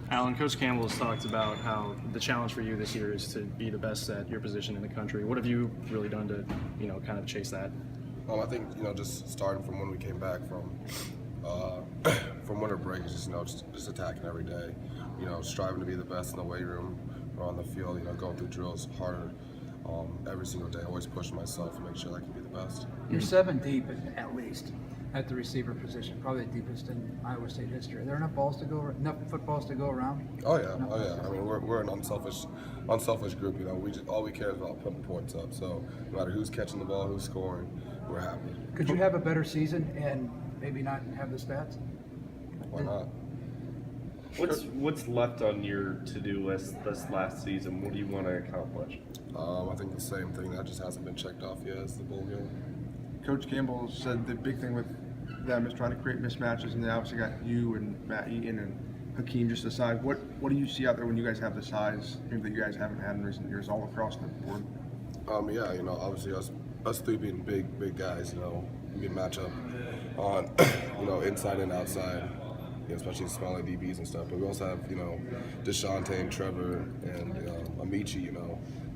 Alan, Coach Campbell has talked about how the challenge for you this year is to be the best at your position in the country. What have you really done to, kind of chase that? I think just starting from when we came back from winter break is just attacking every day. Striving to be the best in the weight room or on the field. Going through drills harder every single day. Always pushing myself to make sure I can be the best. You're 7 deep at least at the receiver position, probably the deepest in Iowa State history. Are there enough footballs to go around? Oh yeah. I mean, we're an unselfish group. All we care is about putting points up. So no matter who's catching the ball, who's scoring, we're happy. Could you have a better season and maybe not have the stats? Why not? What's left on your to-do list this last season? What do you want to accomplish? I think the same thing that just hasn't been checked off yet is the bowl game. Coach Campbell said the big thing with them is trying to create mismatches, and they obviously got you and Matt Eaton and Hakeem just aside. What do you see out there when you guys have the size maybe that you guys haven't had in recent years all across the board? Obviously us three being big guys, we can match up on inside and outside, especially smaller DBs and stuff. But we also have DeShante and Trevor and Amici,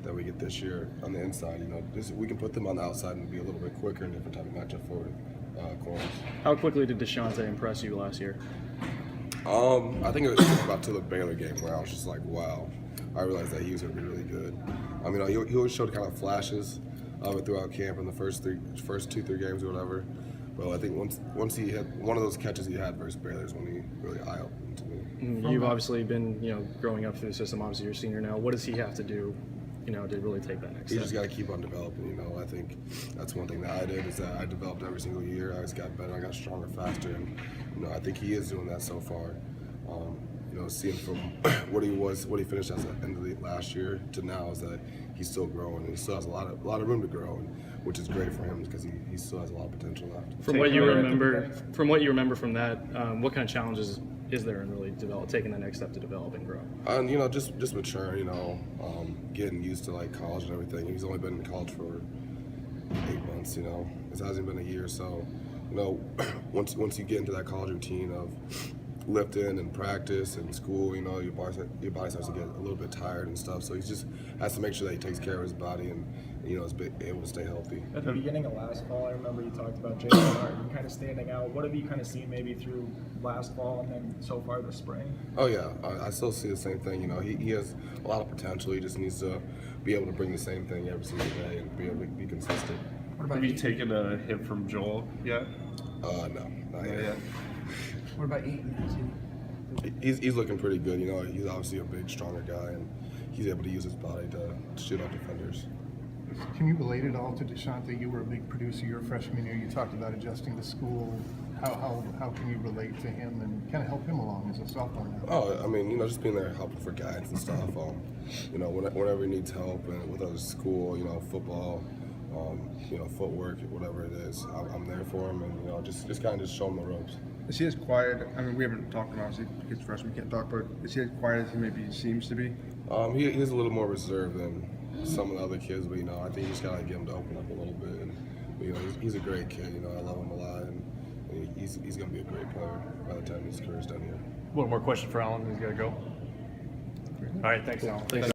that we get this year on the inside. We can put them on the outside and be a little bit quicker and different type of matchup for corners. How quickly did DeShante impress you last year? I think it was about to the Baylor game where I was just like, wow. I realized that he was going to be really good. I mean, he always showed kind of flashes of it throughout camp in the first 2-3 games or whatever. But I think once he had one of those catches he had versus Baylor is when he really eye-opened to me. You've obviously been, growing up through the system. Obviously, you're a senior now. What does he have to do, to really take that next step? He just got to keep on developing. I think that's one thing that I did is that I developed every single year. I always got better. I got stronger, faster, and I think he is doing that so far. Seeing from what he finished at the end of the last year to now is that he's still growing. And he still has a lot of room to grow, which is great for him because he still has a lot of potential left. From what you remember from that, what kind of challenges is there in really taking the next step to develop and grow? Just maturing. Getting used to college and everything. He's only been in college for 8 months. It hasn't been a year, so once you get into that college routine of lifting and practice and school, your body starts to get a little bit tired and stuff. So he just has to make sure that he takes care of his body and is able to stay healthy. At the beginning of last fall, I remember you talked about Jalen Martin kind of standing out. What have you kind of seen maybe through last fall and then so far this spring? Oh yeah, I still see the same thing. He has a lot of potential. He just needs to be able to bring the same thing every single day and be able to be consistent. Have you taken a hit from Joel yet? No, not yet. What about Eaton? He's looking pretty good. He's obviously a big, stronger guy, and he's able to use his body to shoot out defenders. Can you relate it all to DeShante? You were a big producer your freshman year. You talked about adjusting to school. How can you relate to him and kind of help him along as a sophomore now? Oh, I mean, just being there helping for guidance and stuff. Whenever he needs help and with other school, football, footwork, whatever it is, I'm there for him, and just kind of just show him the ropes. Is he as quiet? I mean, we haven't talked about it because freshman can't talk, but is he as quiet as he maybe seems to be? He's a little more reserved than some of the other kids, but I think you just gotta get him to open up a little bit. And he's a great kid. I love him a lot, and he's gonna be a great player by the time his career's done here. One more question for Alan. He's got to go. All right, thanks, Alan. Thanks.